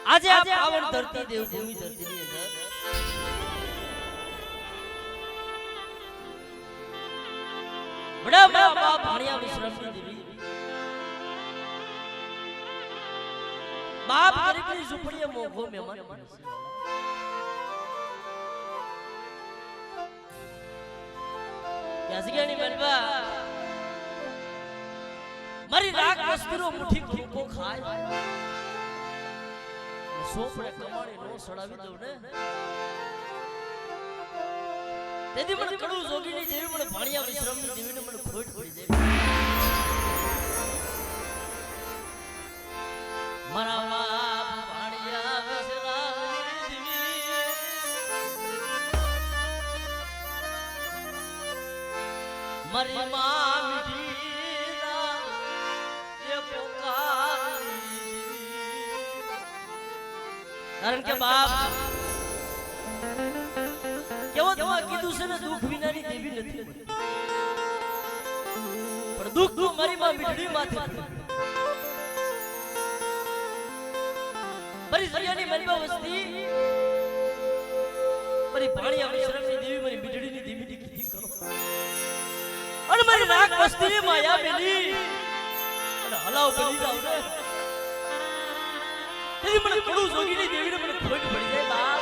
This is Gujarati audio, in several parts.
આજે આ પાવન ધરતી દેવભૂમિ ધરતીની અંદર બડા બાપ ભાણિયા વિશ્રામની દેવી બાપ ગરીબની ઝૂંપડીએ મોઘો મહેમાન યાસગીની મનબા મારી રાગ વસ્તીનો મુઠ્ઠી ખોખો ખાય સોપડે કમાણી નો સડાવી દઉં ને તેથી મને કડું જોગીની દેવી મને ભાણિયા વિશ્રામની દેવીને મને ખોટ પડી જાય મારા બાપ ભાણિયા વિશ્રામની દેવી મારી માં મીઠીના એ પોકારી કારણ કે બાપ કેવો તમા કીધું છે ને દુઃખ વિનાની દેવી નથી પણ દુઃખ તો મારી માં મીઠડી માથે મારી સરિયાની મનબા વસ્તી મારી ભાણિયા વિશ્રામની દેવી મારી મીઠડીની દેવીની કીધી કરો અને મારી નાક વસ્તીની માયા મેલી અને હલાવ બની જાવ ને તેથી મને કડું જોગીની દેવીને મને ખોટ પડી જાય બાપ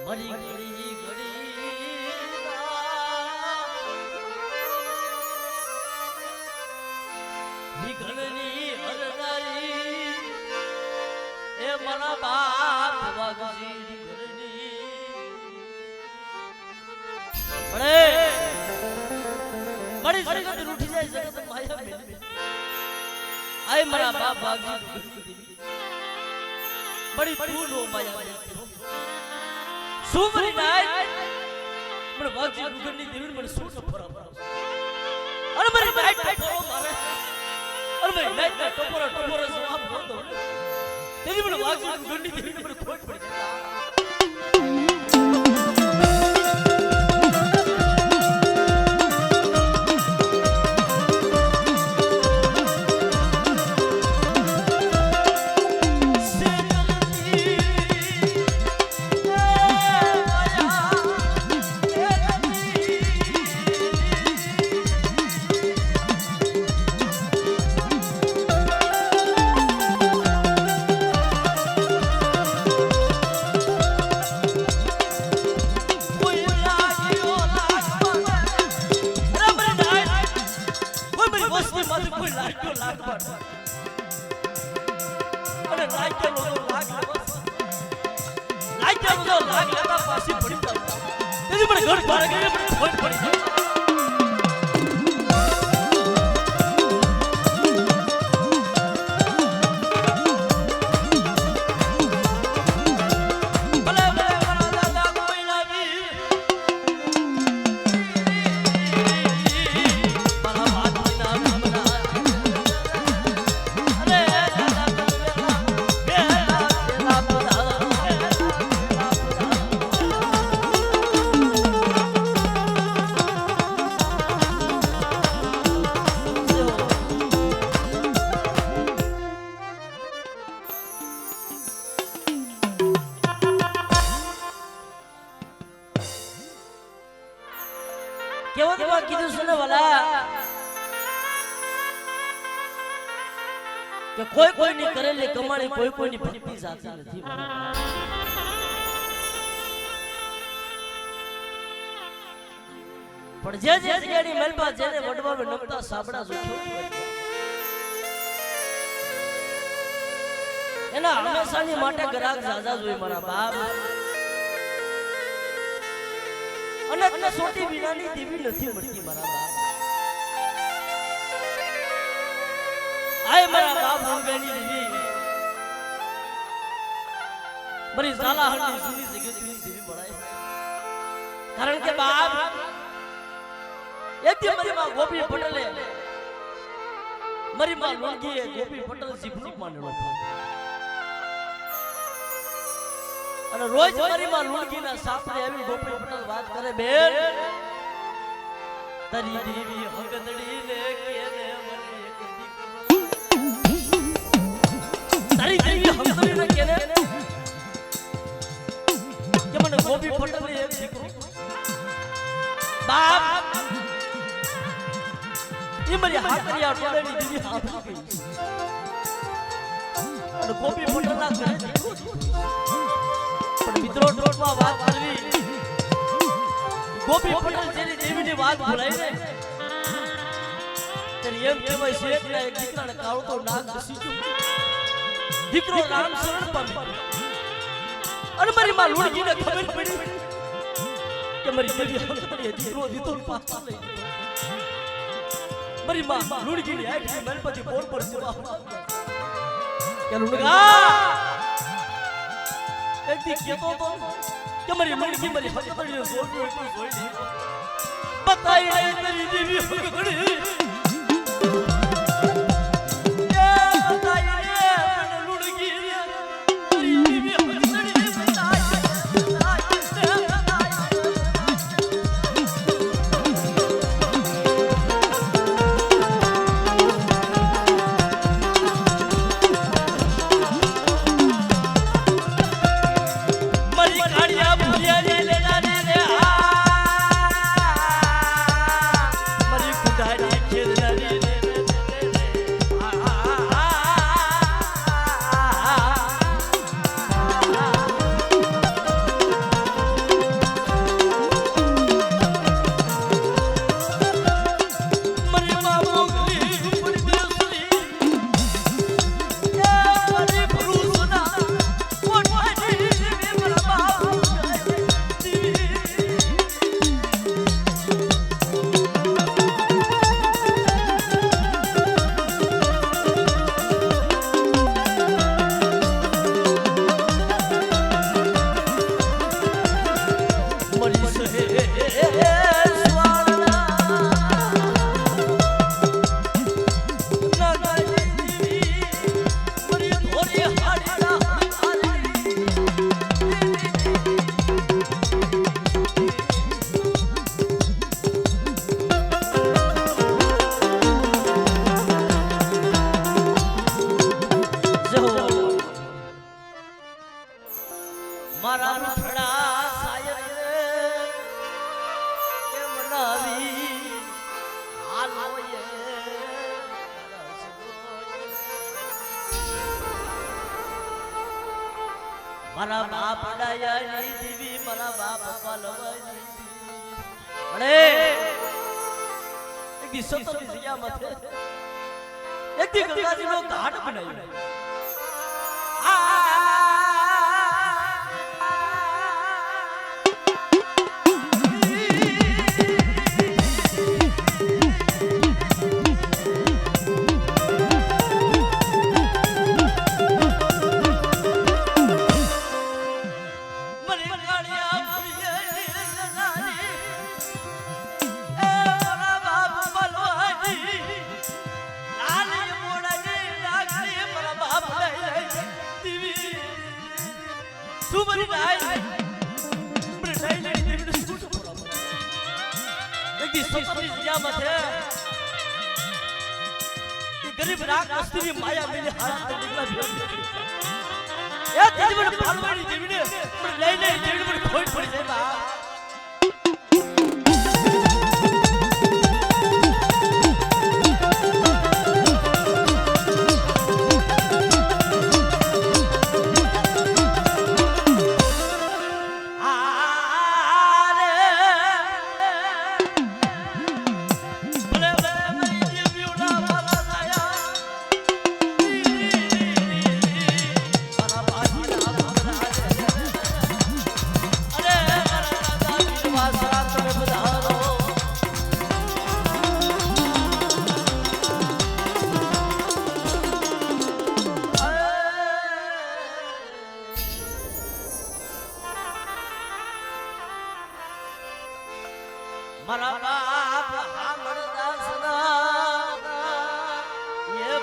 મરી ઘડી ઘડી હરનારી એ મારા બાપ વાગજી ઘરની પડે બડી જગત રૂઠી જાય જગત માયા મેલી આય મારા બાપ વાગજી બડી તું નો માયા સુમરી નાઈટ મને વાગજી રૂગરની દેવી મને શું ટપોરા અરે મારી નાઈટ ટપોરો મારે અરે મારી નાઈટ ટપોરા જવાબ નતો તેથી મને વાગજી રૂગરની દેવીને મને ખોટ પડી કે કોઈ કોઈની કરેલી કમાણી કોઈ કોઈની ભક્તિ જાતી નથી પણ જે જગ્યાની મહેલમાં જેને વડવાવે નમતા સાબડા જોખ્યો એના હંમેશાની માટે ગ્રાહક જાજા જોઈ મારા બાપ અને સોટી વિનાની દેવી નથી મળતી મારા બાપ આય મારા બાપ રૂગેની દેવી મારી ઝાલાહરની જૂની જગતની દેવી મળાય કારણ કે બાપ એકથી મારી માં ગોપી પટેલે મારી માં લોણગીએ ગોપી પટેલ જીભનું માંડેલો અને રોજ મારી માં લોણગીના સાસરે આવી ગોપી પટેલ વાત કરે બેન તારી દેવી હગદડી ને કેને મને એક દીકરો તારી દેવી હગદડી ને કેને કે મને ગોપી પટેલ ને એક દીકરો બાપ મારી હાથરિયા ટોળેની દીદી હાથરી ગઈ અને ગોપી પટેલના ઘરે દીકરો પણ મિત્રો ટોટમાં વાત કરવી ગોપી પટેલ જેની દેવીની વાત ભૂલાઈ ને ત્યારે એમ કહેવાય છે કે એક દીકરાને કાળો તો નાગ ઘસી ગયો દીકરો રામ શરણ પામ્યો અને મારી માં લુણગીને ખબર પડી કે મારી દેવી હંસપડીએ દીકરો દીધો પાછો લઈ મારી માં લુણગીની આખી મનપતિ બોર પર સેવા કે લુણગા એક દી કેતો તો કે મારી લુણગી મારી હકતડીને જોર જોઈ બતાઈ નહીં તારી દેવી હકતડી મારા બાપ ડાયાની દેવી મારા બાપ પાલવાની અરે એક દી સતની જગ્યા માથે એક દી ગંગાજીનો ઘાટ બનાવ્યો गरीब राग अस्त्री माया मेरे हाथ में निकला ये तेज बड़े पालवाड़ी देवी ने ले ले देवी बड़े खोई पड़ी जाए बा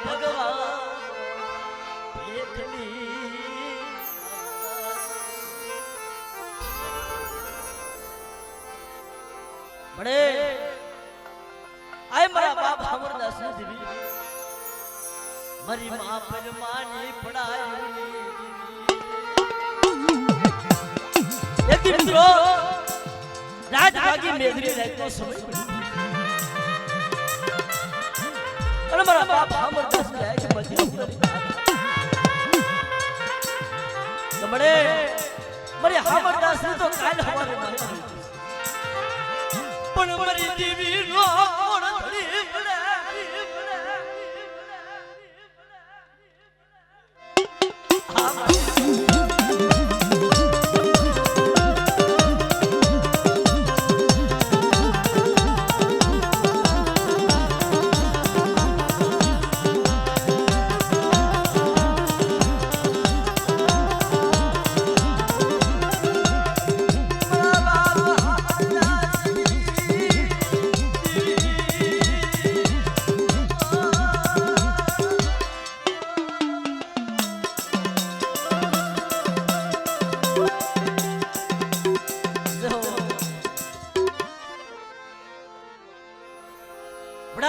ભગવાન ભેટની મળે આય મારા બાપ અમરદાસ દેવી મારી માં પર માની પડાયું એક દી મિત્રો રાત વાગી મેઘરી રાતનો સમય અને મારા બાપ અમરદાસ કહે કે બધી મળે મારી અમરદાસ ને તો કાલ હવારે મારી પણ મારી દેવી નો ઓળખડી મળે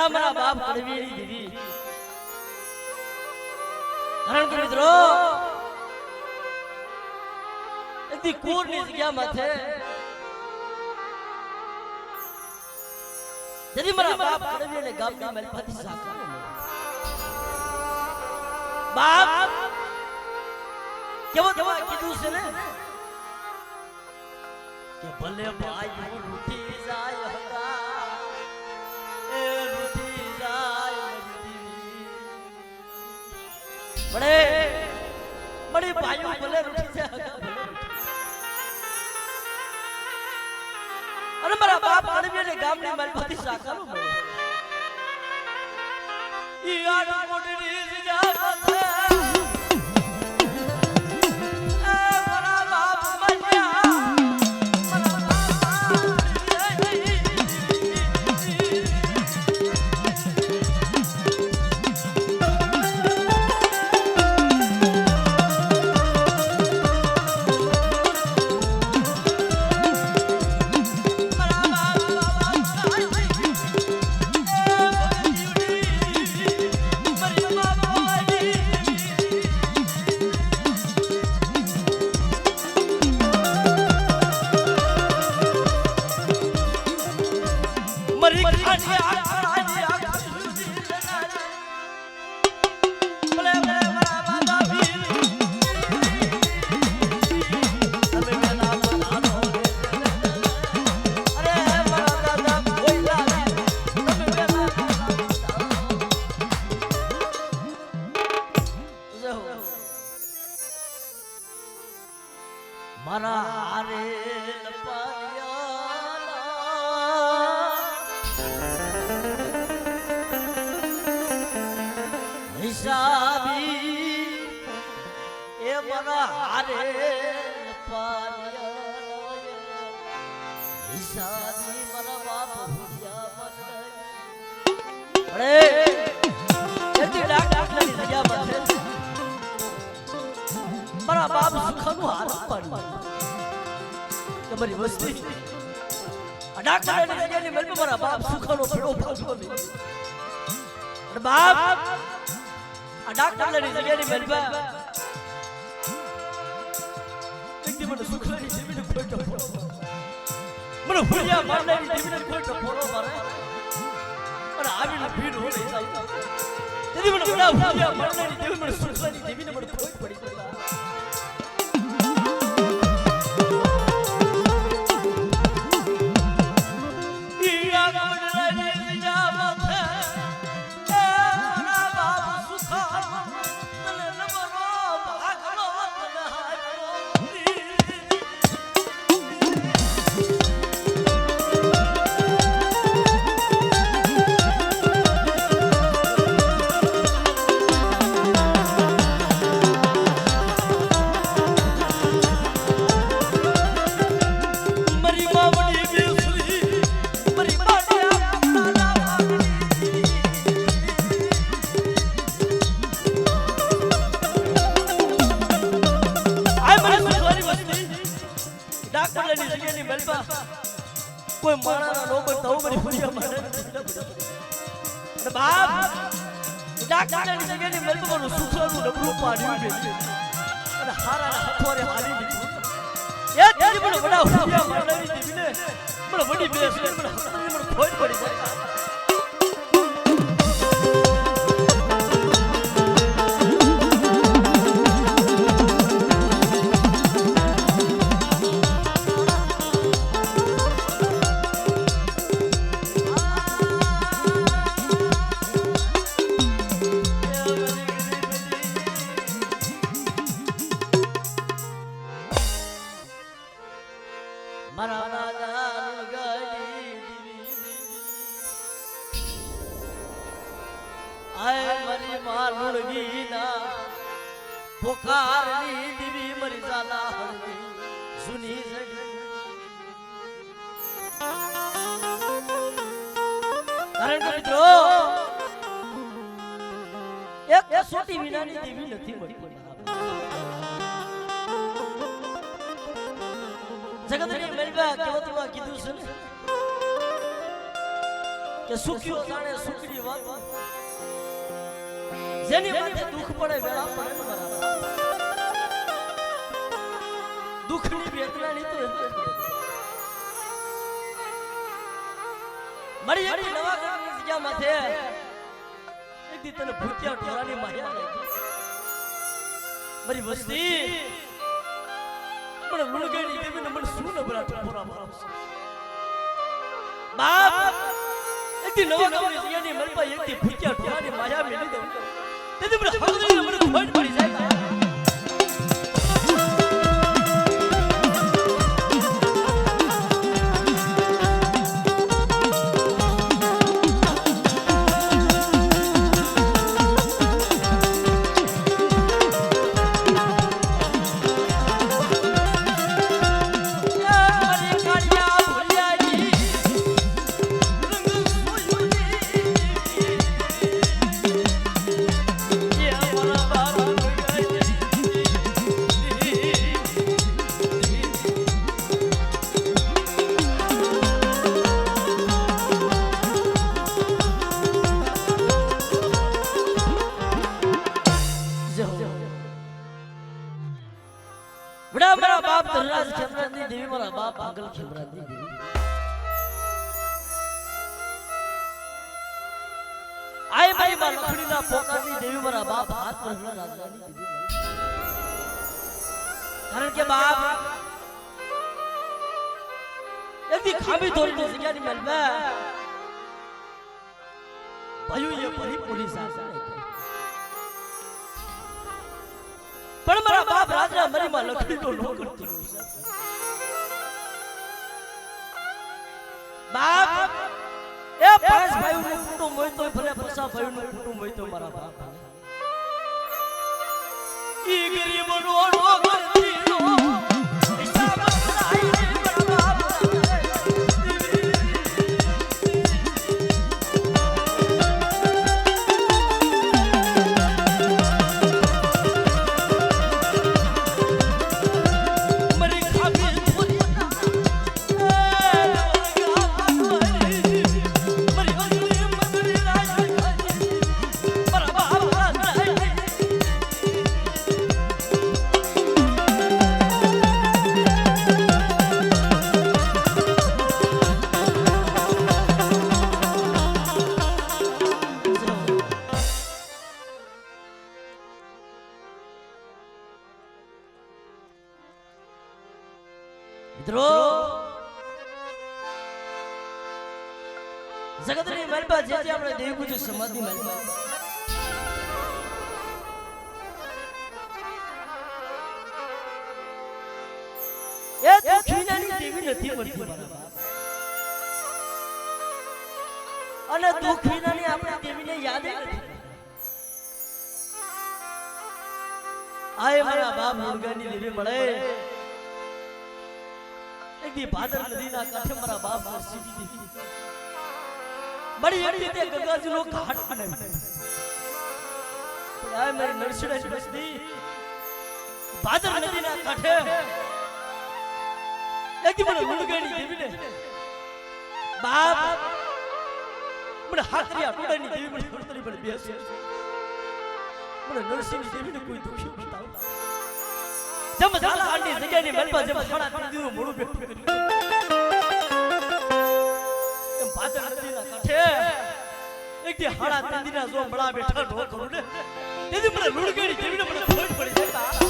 મારા બાપ કડવીની દીદી કારણ કે મિત્રો એથી કુરની જગ્યામાં છે જેથી મારા બાપ કડવીને ગામના મેલપાથી સાકા બાપ કેવો દવા કીધું છે ને કે ભલે ભાઈ રૂઠી જાય હગા બડે બડી ભાઈઓ ભલે રૂઠી છે અને મારા બાપ કડવીને ગામની મેલપાથી સાકારો મળ્યો ઈ આડ કોટની જગ્યા છે મારા હારે લપારિયા હિસાબી એ મારા હારે લપારિયા હિસાબી મારા બાપ ભૂલ્યા મને અરે એથી ડાકલાની જગ્યામાં છે મારા બાપ સુખનું હાથ પાડ્યું તમારી વસ્તી ડાકલાની જગ્યાની મેલમાં મારા બાપ સુખનો ફેડો ભાગતો નહીં અને બાપ આ ડાકલાની જગ્યાની મેલમાં એકદી મને સુખલાની જીવીને કોઈ ટપોરો મને ભૂલ્યા મારનારી જીવીને કોઈ ટપોરો મારે અને આવીને ભીડ હોય તેથી મને બડા ભૂલ્યા મારનારી જીવી મને સુખલાની જીવીને મને કોઈ પડી ગઈ કોઈ માણાના નો બનતા હું મારી ફરિયા માને બાપ ડાક્ટરની જગ્યાની મેલબનું સુખનું ડબલું પાડ્યું છે અને હારાના હથવારે હારી દીધું એ તેજી મને વડા ફરિયા મારનારી દીવીને મને વડી બેસ મને હતની મને ખોટ પડી જાય પોકારની દીવી મરી જાલા હળવી સુની કારણ કે મિત્રો એક સોટી વિનાની દેવી નથી મળતી જગતની મેલબા કહેવતમાં કીધું છે ને કે સુખ્યો જાણે સુખની વાત જેની માથે દુઃખ પડે વેળા પડે ને મારા દુઃખની વેદનાની તો મારી એની નવા ઘરની જગ્યા માથે એક દી તને ભૂત્યા ઢોરાની માયા લાગી મારી વસ્તી મને લુણગેડી દેવીને મને શું નબળા ઠપોરા મારો બાપ એક દી નવા ઘરની જગ્યાની મલપા એક દી ભૂત્યા ઢોરાની માયા મેલી દઉં તેથી મને હળદરીને મને ખોટ પડી જાય ધનરાજ ખેમરાજની દેવી મારા બાપ આગળ ખેમરાજની દેવી આય મારી માં લખડીના પોકારની દેવી મારા બાપ હાથ પર રાજવાની દેવી કારણ કે બાપ એકદી ખામી ધોરીની જગ્યાની મેલમાં ભયું એ પરિપૂર્ણ સાસા પણ મારા બાપ રાજા મરીમાં લખડીનો નો કરતો બાપ એ પાંચ ભાઈઓનું કુટુંબ હોય તો ભલે પસા ભાઈઓનું કુટુંબ હોય તો મારા બાપ ઈ ગરીબનો નો કરતી નો હિસાબ કરાઈ મારા બાપ મિત્રો જગતની મલબા જે આપણે દેવી પૂજ્ય સમાધિ મલબા એ દુખીનાની દેવી નથી મળતી મારા બાપ અને દુખીનાની આપણે દેવીને યાદ નથી આય મારા બાપ મુર્ગાની દેવી મળે એક દી ભાદર નદીના કાંઠે મારા બાપ નરસિંહજી દેવી બડી એડી તે ગંગાજીનો ઘાટ બનાવ્યો પણ આ મારી નરસિંહજી બસતી ભાદર નદીના કાંઠે એક દી મને મુર્ગાની દેવીને બાપ મને હાથરિયા ટોડાની દેવી મને હળતરી પર બેસે મને નરસિંહ દેવીને કોઈ દુખી બતાવતા જમ ઝાલા આંડી જગ્યાની મલપા જેમ ખડા દીદીનું મોડું બેઠું કર્યું એમ ભાદર નદીના કાંઠે એક દી હાડા દીદીના જો બળા બેઠા નો કરું ને તેથી મને લુડગેડી દેવીને મને ખોટ પડી જતા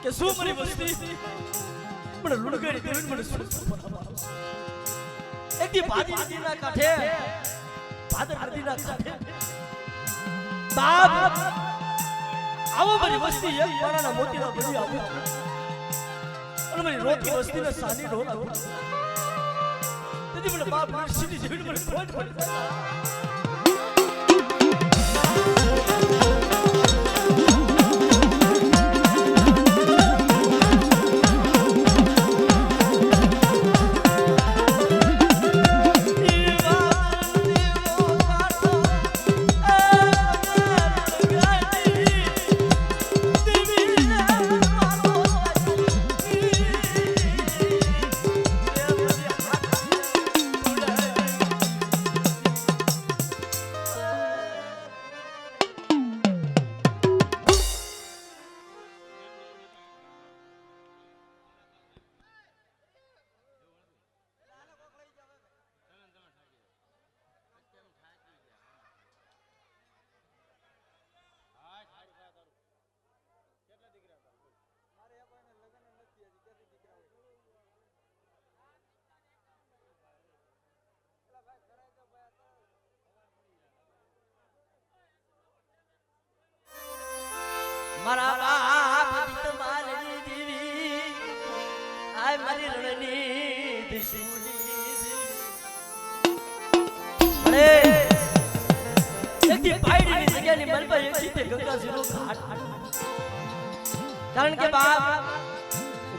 કે શું મારી વસ્તી મને લુડગેડી દેવીને મને શું એક દી ભાદર નદીના કાંઠે બાપ આવો મારી વસ્તી એક પાણાના મોતીના બની આવો અને મારી રોતી વસ્તીને સાની ઢોલ આવો તેથી મને બાપ સીધી દેવીને મને ખોટ પડી મારા બાપ તમારી દેવી આય મારી રણની દિશુની અરે એકથી પાયડીની જગ્યાની મલપા એક સીધે ગંગાજીનો ઘાટ કારણ કે બાપ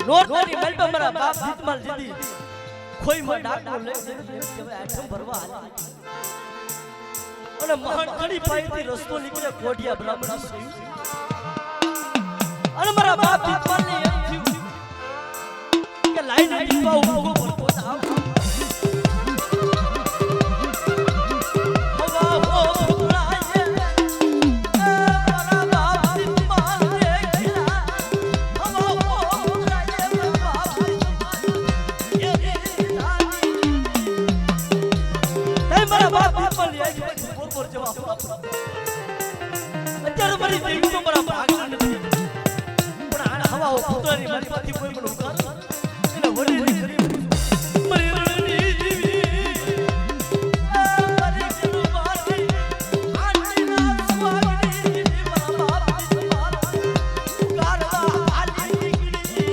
નોટની મલપા મારા બાપ જીતમાલ જીતી ખોઈમાં ડાકનો લઈ કે આઠમ ભરવા હાલી અને મહાન કડી પાયથી રસ્તો નીકળે કોઢિયા બ્રાહ્મણ સહી અને મારા બાપ જીતમાલને એમ થયું કે લાઈન દીપા ઉભો ભરતો થાવ અત્યારે મારી દેવી તો મારા ભાગમાં નથી પણ આ હવાઓ પુત્રની મારી પાથી કોઈ પણ ઉકાર એને વળી કરી મારી રણની દેવી મારી કરુમાની આંટીના સ્વાગની મારા બાપની સંભાળ ઉકારવા હાલી નીકળી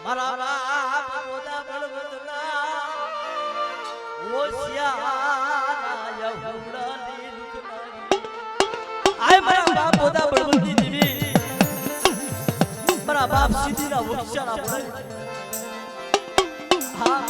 મારા બાપ પોતા બળવંતના ઓશિયારા યહુડાની લુકનારી આય મારા બાપ પોતા બળવંતની દેવી મારા બાપ સીધીના વક્ષારા પડે હા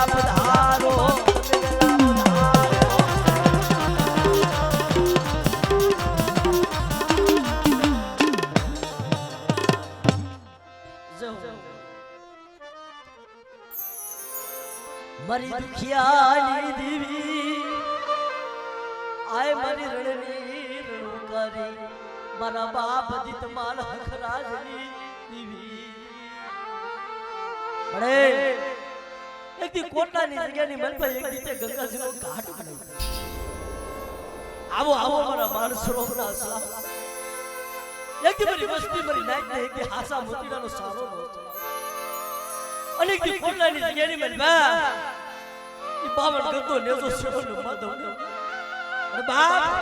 પધારો મારી દુખિયાની દેવી આય મારી રણની રણુકારી મારા બાપ દીત માલ હખરાજની દેવી પડે એક દી કોટલાની જગ્યાની મલપા એક દીતે ગંગાજીનો ઘાટ બનાવ્યો આવો આવો મારા માણ સરોવરના અસલા એક દી મારી વસ્તી મારી નાઈટ ને એક દી હાસા મોતીડાનો સારો અને એક દી કોટલાની જગ્યાની મલપા ઈ બાવળ ગંદો નેજો સરોવરનો માધવ અને બાપ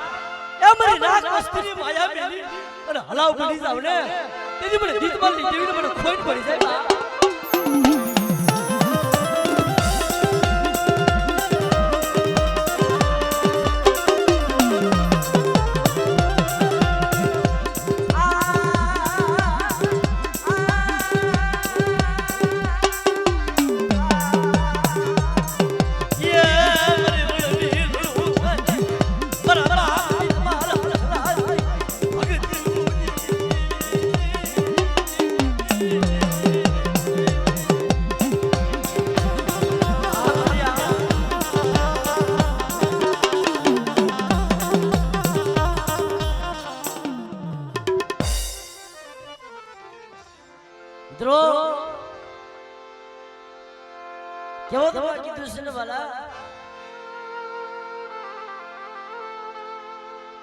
એ મારી નાક વસ્તીની માયા મેલી અને હલાવ પડી જાવ ને તેથી મને દીતમાલની દેવીને મને ખોટ પડી જાય બા મિત્રો કેવો તમારે કીધું છે ને વાલા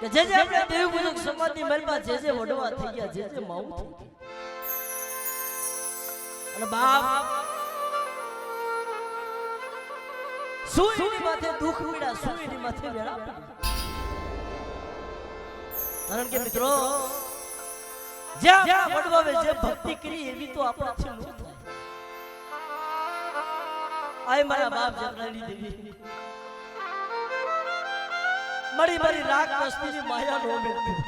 કે જે આપણે દેવ પૂજક સમાજની મહેલમાં જે વડવા થઈ ગયા જે માઉ થઈ અને બાપ સુઈની માથે દુઃખ પીડા સુઈની માથે વેળા કારણ કે મિત્રો જ્યાં વડવાવે જે ભક્તિ કરી એવી તો આપણાથી ન થાય આય મારા બાપ જગરાની દેવી મારી મારી રાગ વસ્તીની માયા નો મેળવી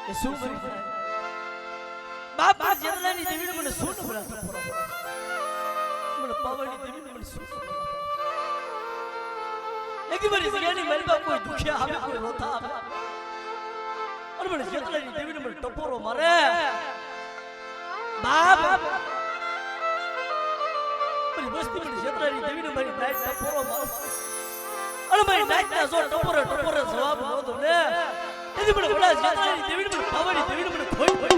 એ શું કરી જાય બાપ જગરાની દેવીને મને શું ભરાતો મને પાવળની દેવીને મને શું એક મારી જગ્યાની મહેલમાં કોઈ દુખિયા આવે કોઈ રોતા આવે અને મને જેટલાની દેવીને મને ટપોરો મારે બાપ મારી વસ્તી મને જેટલાની દેવીને મારી નાઈટ ટપોરો મારે અને મારી નાઈટના જો ટપોરે જવાબ નહોતો ને તેથી મને વડા જેટલાની દેવીને મને પાવડી દેવીને મને ખોઈ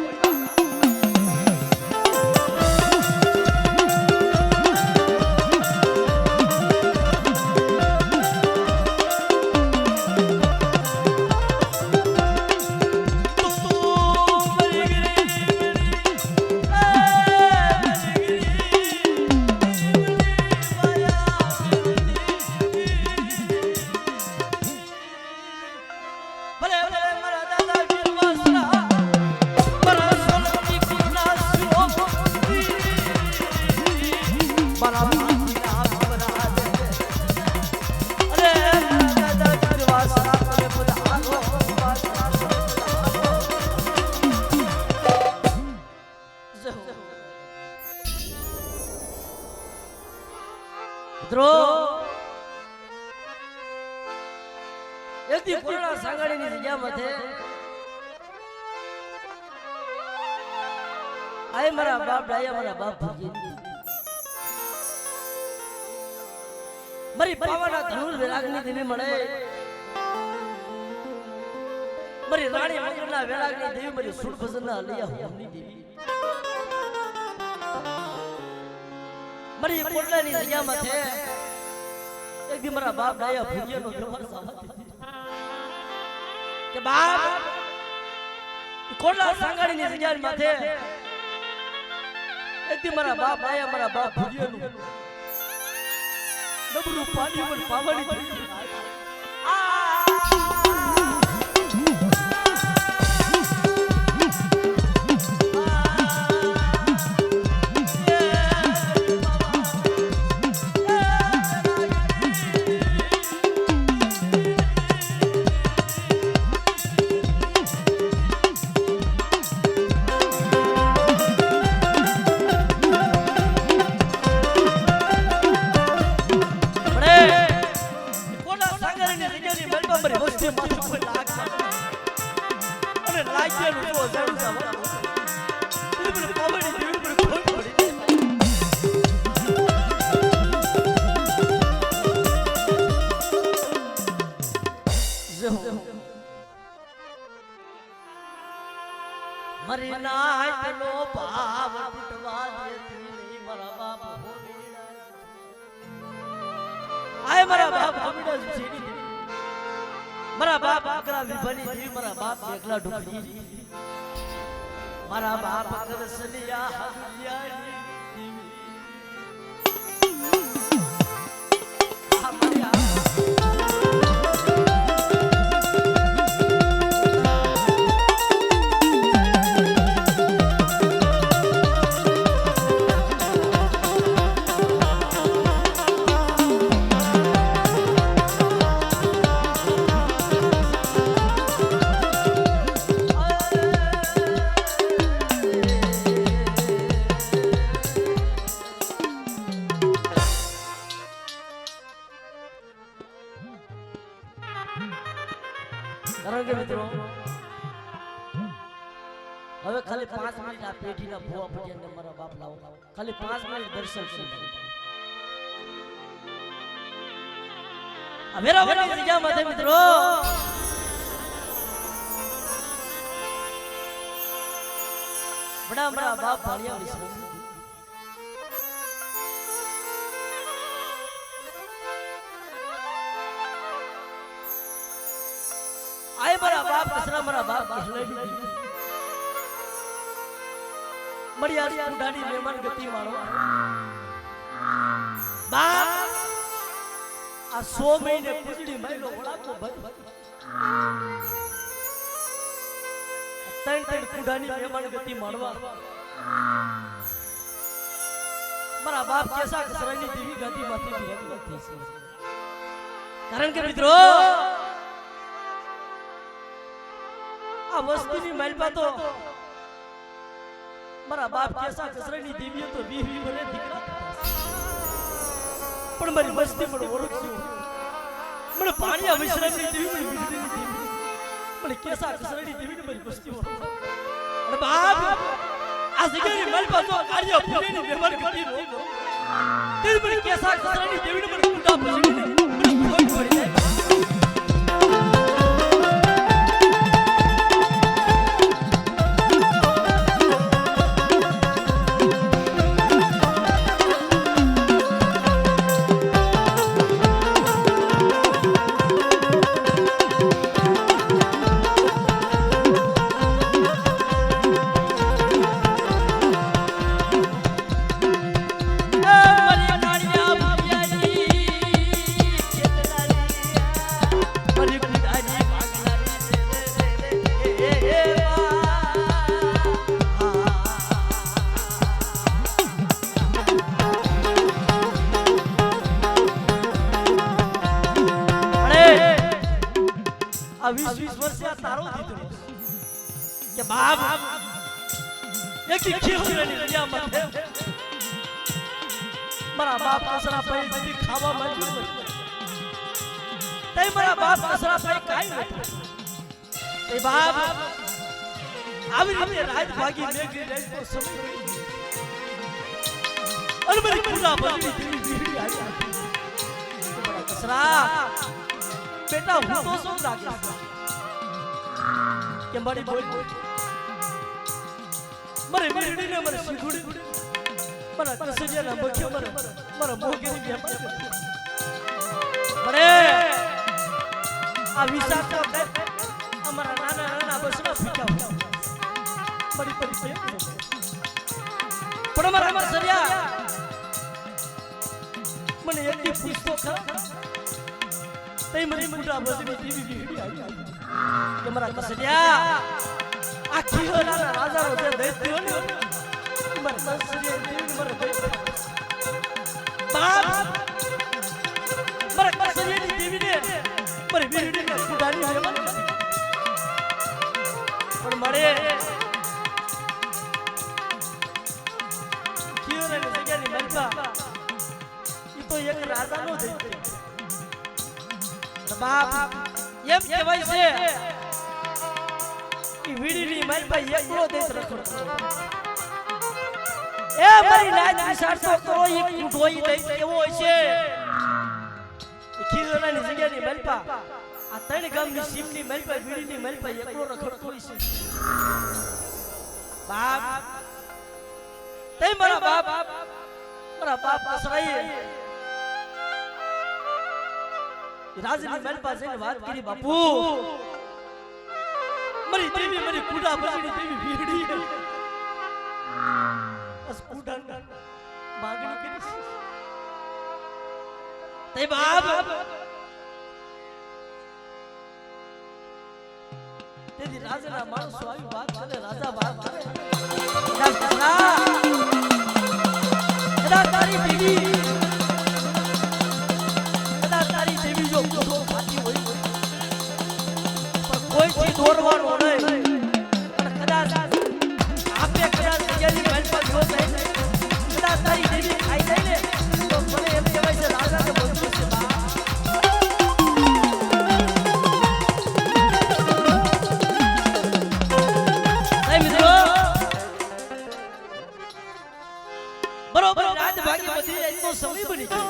એથી કોરોના સાંગાડીની જગ્યામાં છે આય મારા બાપ ડાયા મારા બાપ ભગી મારી પાવાના ધનુર વેલાગની દેવી મળે મારી રાણી મંગળના વેલાગની દેવી મારી સુર ભજનના અલિયા હોમની દેવી મારી કોટલાની જગ્યામાં છે એક દી મારા બાપ ડાયા ભુરિયાનો વ્યવહાર સાવતી કે બાપ કોટલા સાંગાડીની જગ્યાની માથે એક દી મારા બાપ ડાયા મારા બાપ ભુરિયાનું ડબરું પાણી પર પાવડી નો ભાવ તૂટવા દેતી નહીં મારા બાપ આય મારા બાપ હમીડા જીની મારા બાપ આકરા વિભની દી મારા બાપ એકલા ઢુકડી મારા બાપ કરસલિયા હરિયાની કારણ કે મિત્રો હવે ખાલી 5 મિનિટ આ પેઢીના ભૂવા ભજનને મારા બાપ લાવો ખાલી 5 મિનિટ દર્શન કરી આ વેરાવળની જગ્યામાં છે મિત્રો બડા મારા બાપ ભાળિયા વિશ્વાસ आए मारा बाप कसरा मारा बाप कहलाई मरिया उडानी मेहमान गति वालो बाप आ 100 महीने पुजड़ी महीनो ओला को भर तण उडानी मेहमान गति मारवा मारा बाप कैसा कसरानी देवी गति माथी विराजमान थी છે કારણ કે મિત્રો આ વસ્તીની માલપા તો મારા બાપ કેસા કસરાની દેવીએ તો 20 વર્ષે દીકરા પણ મારી વસ્તી મને ઓળખ્યું મને પાણીયા વિશ્રામની દેવી મને વીજળીની દેવી મને કેસા કસરાની દેવીને મારી વસ્તી ઓળખ્યું અને બાપ આ જગ્યાની માલપા તો કાર્ય ભૂલીને વ્યવહાર કરી લો તે મને કેસા કસરાની દેવીને મને કુંડા પછીને મને ભોગ પડી જાય આ 20 વર્ષે આ તારો દીધો કે બાપ એકી ખીવરાની દયા મથે મારા બાપ કસરા પઈ જદી ખાવા માંગ્યું તઈ મારા બાપ કસરા પઈ કાઈ નથી એ બાપ આવી રીતે રાત ભાગી મેઘી રાત પર સમય અને મારી ખુદા બગડી દેવી વીહડી આવી મારા કસરા बेटा हूं तो सो लागे के बड़ी बोल मरे वीरडी ने मरे सिगुड़ी मरा कसजिया ना बख्यो मरे मरा मोगेनी व्यापार मरे आ विशाख का हमारा नाना नाना बसना फीका बड़ी परिचय पण मरा सरया मने एकटी पूछतो खरा तई मरी मुंडा बजनी देवी वीहड़ी आई के मरा कसडिया आखी होना राजा रो दे दैत्यो ने मर कसडिया देवी मर दे बाप मर कसडिया देवी ने मर वीहड़ी ने खुदानी हेमन पण मरे कियो रे जग्यानी मलपा ई तो एक राजा नो दैत्य बाप એમ કહેવાય છે કે વીડીની માલપા એકલો દેશ રખડતો એ મારી લાજ વિચારતો કરો એ કુટોઈ દઈ કેવો હોય છે એ ખીરોનાની જગ્યાની માલપા આ ત્રણ ગામની સીમની માલપા વીડીની માલપા એકલો રખડતો હોય છે બાપ તે મારા બાપ કસરાઈ રાજની મહેલ પાસે વાત કરી બાપુ મારી દેવી મારી કુડા બચડી દેવી ભીડી બસ કુડા માગણી કરી તે બાપ તેદી રાજાના માણસો આવી વાત કરે રાજા વાત કરે તારી દેવી જો ખાતી હોય પણ કોઈ થી દોરવાનો નહીં કદાચ આપે કદાચ જગ્યાની મહેલ પર જો થાય કદાચ તારી દેવી ખાઈ જાય ને તો મને એમ કહેવાય છે રાજાને બોલતું છે બરોબર રાજભાગી બધી એટલો સમય બની ગયો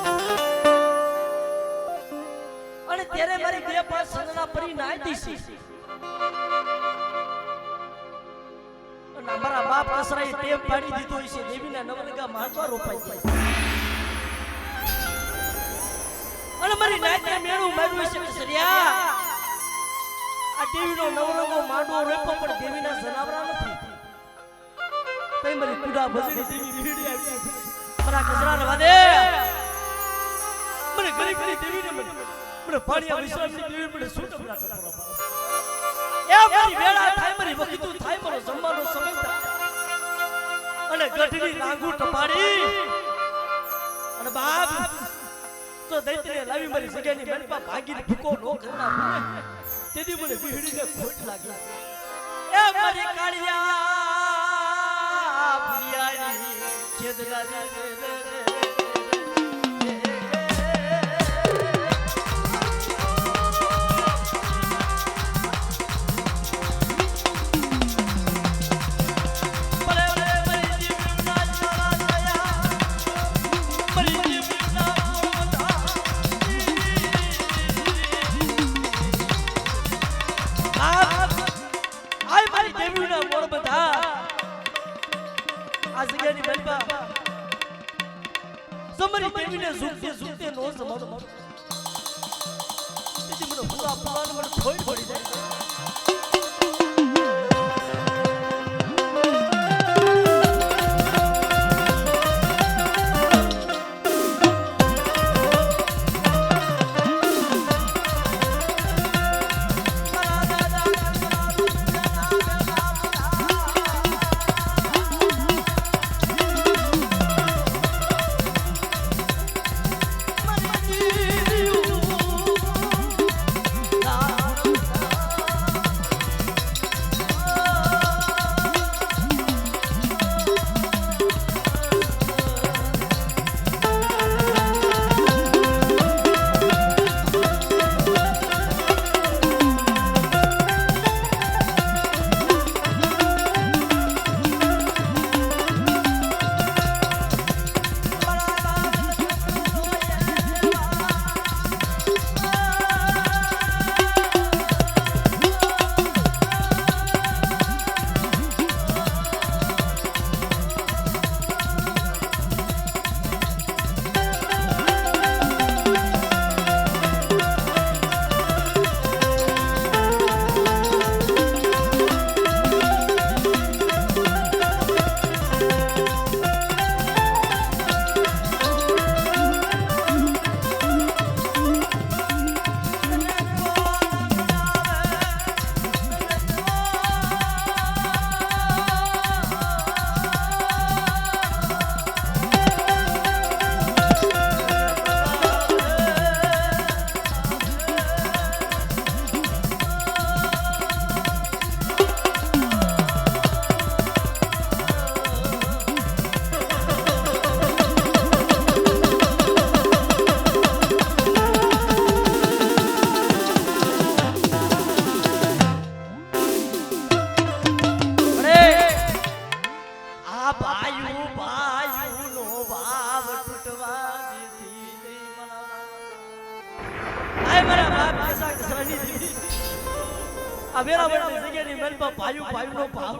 અને ત્યારે મારી બે પાંચ સનના પરી નાઈ દીસી અને મારા બાપ કસરાઈ ટેપ પાડી દીધો છે દેવીના નવરંગા મારવા રોપાઈ જાય અને મારી નાઈને મેણું માર્યું છે કસરિયા આ દેવીનો નવરંગો માંડવો રોપ્યો પણ દેવીના જનાવરા નથી તઈ મારી કુડા બજડી દેવી ભીડી આવી મારા કસરા રવા દે મને ગરી ગરી દેવીને મને પાણીયા વિશ્વાસની દેવી મને સૂટ આપો એ મારી વેળા થાય મારી વખીતું થાય મારો જમવાનો સમય થાય અને ગઢની લાંગુ ટપાડી અને બાપ તો દૈત્યને લાવી મારી જગ્યાની મનપા ભાગીને ભૂકો નો કરના મને તેથી મને બીહડીને ખોટ લાગી એ મારી કાળિયા પ્રિયાની છેદરા સમરી દેવીને ઝૂકતે ઝૂકતે નો જમાનો તેથી મને પૂરા પુરાણ મને ખોઈ પડી જાય અવેરા બની જગ્યાની મનમાં ભાયુ ભાયુનો ભાવ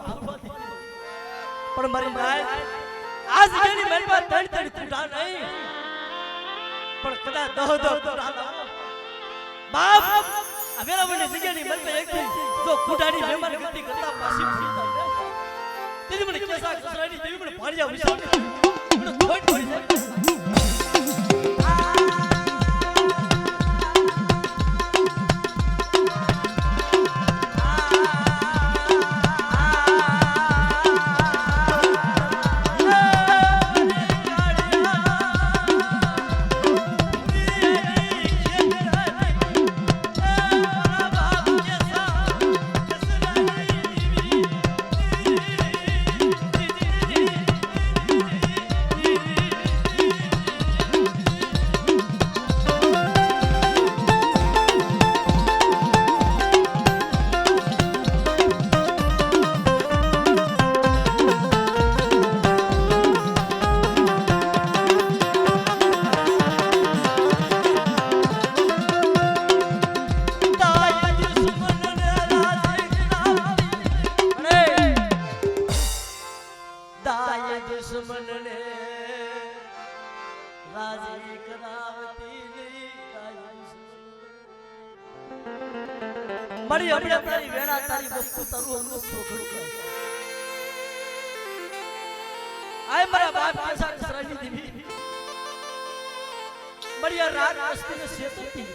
પણ મારી નાય આજ ત્રણ ત્રણ કુડા નહીં પણ કદાચ દહ દહ કુડા બાપ આ વેરાવળની જગ્યાની મનને એકથી જો કુડાની મહેમાન ગતિ કરતા પાછી ફરીતા તેથી મને કેસા કસરાની દેવી મને ભાણિયા વિચાર મને ખોટ પડી જાય મારી આપણે તારી વેણા તારી વસ્તુ તારું અંગ છોકરું કરે આય મારા બાપ કેસા કસરાની દેવી મારી રાત વસ્તીને સેતતી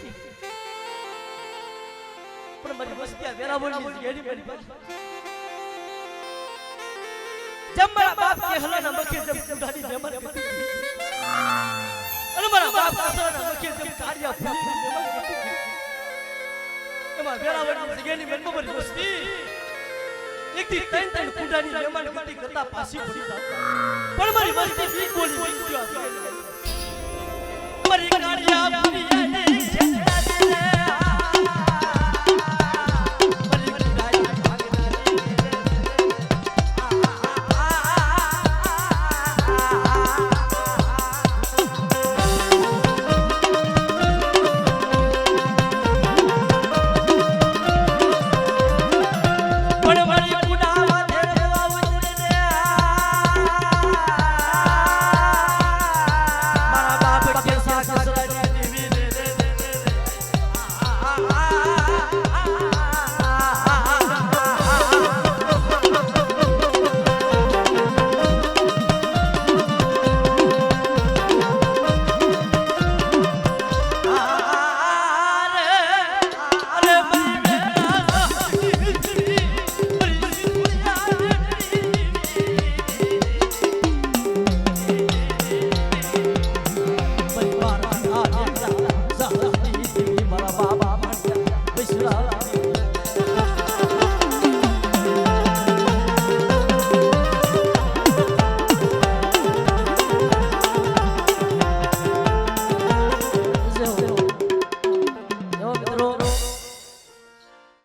પણ મારી વસ્તી વેરાવળની જેડી મારી જબ મારા બાપ કે હલાના મખે જબ કુડાની મહેમાન ગતિ અને મારા બાપ કસરાના મખે જબ કાળિયા ફૂલી મહેમાન ગતિ એમાં વેરાવળની જગ્યાની મનમાં મારી વસ્તી એકથી ત્રણ ત્રણ કુડાની મહેમાન ગતિ કરતા પાછી ફરી જાતા પણ મારી વસ્તી બીક બોલી ગયો મારી કાળિયા ફૂલી